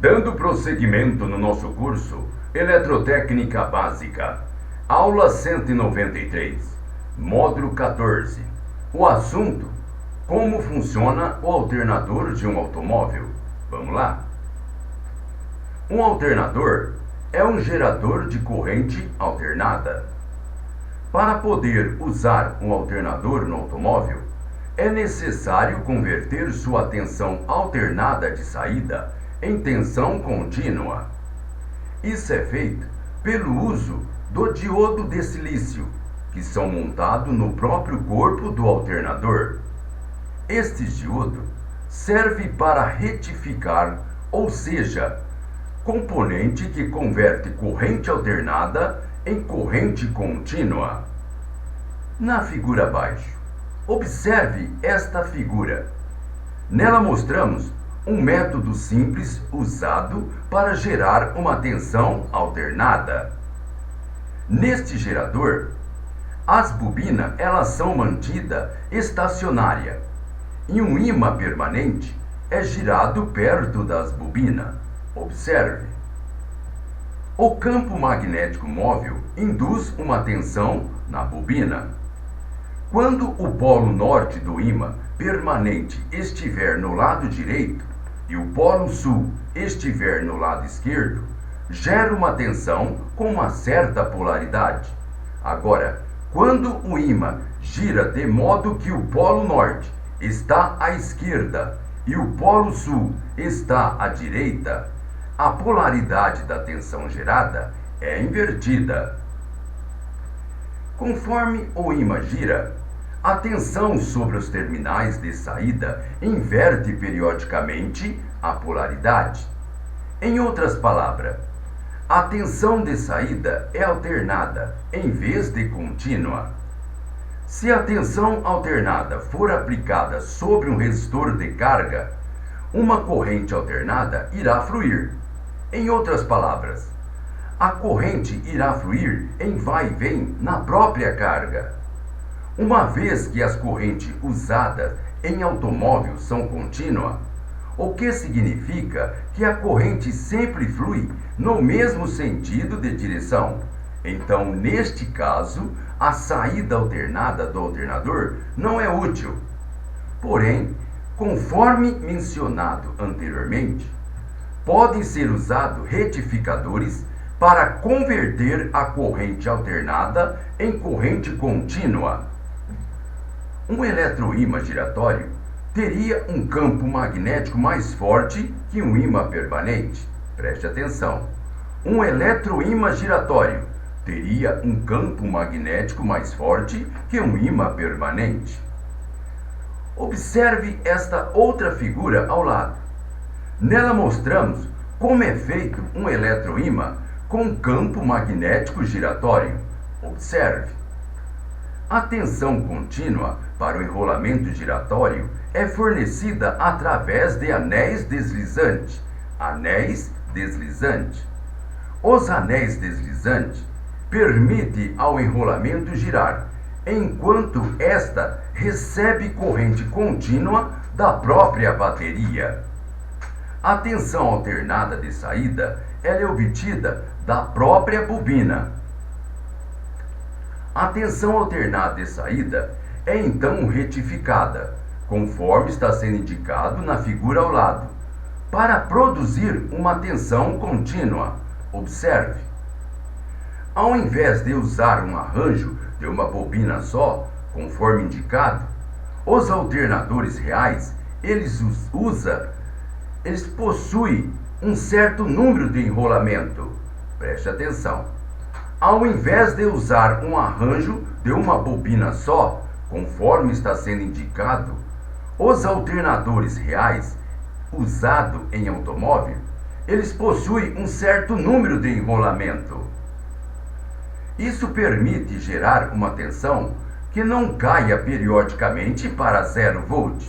Dando prosseguimento no nosso curso Eletrotécnica Básica, aula 193, módulo 14. O assunto: como funciona o alternador de um automóvel. Vamos lá? Um alternador é um gerador de corrente alternada. Para poder usar um alternador no automóvel, é necessário converter sua tensão alternada de saída em tensão contínua. Isso é feito pelo uso do diodo de silício, que são montados no próprio corpo do alternador. Este diodo serve para retificar, ou seja, componente que converte corrente alternada em corrente contínua. Na figura abaixo, observe esta figura. Nela mostramos um método simples usado para gerar uma tensão alternada. Neste gerador, as bobinas elas são mantidas estacionárias e um ímã permanente é girado perto das bobinas. Observe. O campo magnético móvel induz uma tensão na bobina. Quando o polo norte do ímã permanente estiver no lado direito e o polo sul estiver no lado esquerdo, gera uma tensão com uma certa polaridade. Agora, quando o ímã gira de modo que o polo norte está à esquerda e o polo sul está à direita, a polaridade da tensão gerada é invertida. Conforme o ímã gira, a tensão sobre os terminais de saída inverte periodicamente a polaridade. Em outras palavras, a tensão de saída é alternada em vez de contínua. Se a tensão alternada for aplicada sobre um resistor de carga, uma corrente alternada irá fluir. Em outras palavras, a corrente irá fluir em vai e vem na própria carga. Uma vez que as correntes usadas em automóvel são contínuas, o que significa que a corrente sempre flui no mesmo sentido de direção. Então, neste caso, a saída alternada do alternador não é útil. Porém, conforme mencionado anteriormente, podem ser usados retificadores para converter a corrente alternada em corrente contínua. Um eletroímã giratório teria um campo magnético mais forte que um ímã permanente. Preste atenção. Um eletroímã giratório teria um campo magnético mais forte que um ímã permanente. Observe esta outra figura ao lado. Nela mostramos como é feito um eletroímã com campo magnético giratório. Observe. A tensão contínua para o enrolamento giratório é fornecida através de anéis deslizantes. Anéis deslizantes. Os anéis deslizantes permitem ao enrolamento girar, enquanto esta recebe corrente contínua da própria bateria. A tensão alternada de saída ela é obtida da própria bobina. A tensão alternada de saída é então retificada, conforme está sendo indicado na figura ao lado, para produzir uma tensão contínua. Observe. Ao invés de usar um arranjo de uma bobina só, conforme indicado, os alternadores reais, eles possuem um certo número de enrolamento. Preste atenção. Ao invés de usar um arranjo de uma bobina só, conforme está sendo indicado, os alternadores reais usados em automóvel, eles possuem um certo número de enrolamento. Isso permite gerar uma tensão que não caia periodicamente para 0 volt.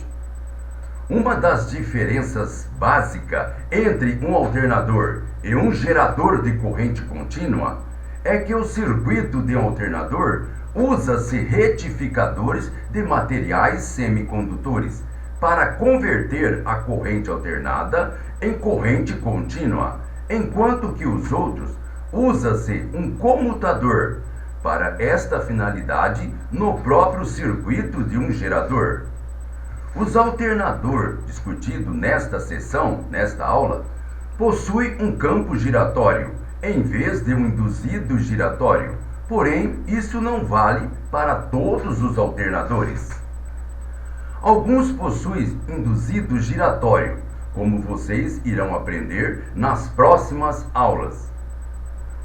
Uma das diferenças básicas entre um alternador e um gerador de corrente contínua é que o circuito de um alternador usa-se retificadores de materiais semicondutores para converter a corrente alternada em corrente contínua, enquanto que os outros usa-se um comutador para esta finalidade no próprio circuito de um gerador. Os alternador discutido nesta sessão, nesta aula, possui um campo giratório em vez de um induzido giratório. Porém, isso não vale para todos os alternadores. Alguns possuem induzido giratório, como vocês irão aprender nas próximas aulas.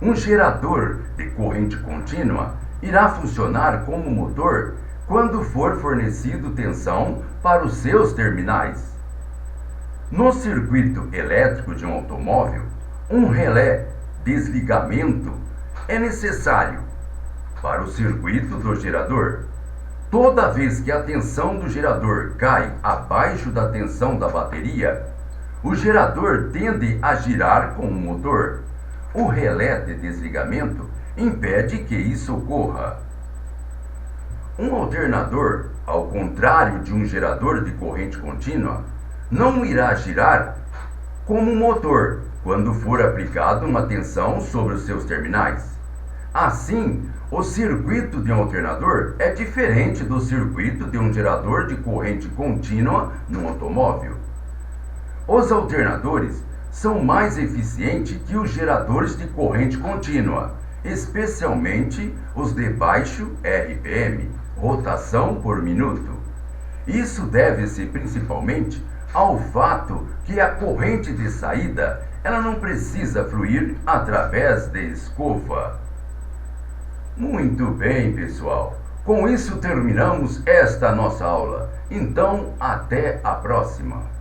Um gerador de corrente contínua irá funcionar como motor quando for fornecido tensão para os seus terminais. No circuito elétrico de um automóvel, um relé desligamento é necessário para o circuito do gerador. Toda vez que a tensão do gerador cai abaixo da tensão da bateria, o gerador tende a girar com o motor. O relé de desligamento impede que isso ocorra. Um alternador, ao contrário de um gerador de corrente contínua, não irá girar como um motor quando for aplicada uma tensão sobre os seus terminais. Assim, o circuito de um alternador é diferente do circuito de um gerador de corrente contínua no automóvel. Os alternadores são mais eficientes que os geradores de corrente contínua, especialmente os de baixo RPM, rotação por minuto. Isso deve-se principalmente ao fato que a corrente de saída ela não precisa fluir através de escova. Muito bem, pessoal. Com isso terminamos esta nossa aula. Então, até a próxima.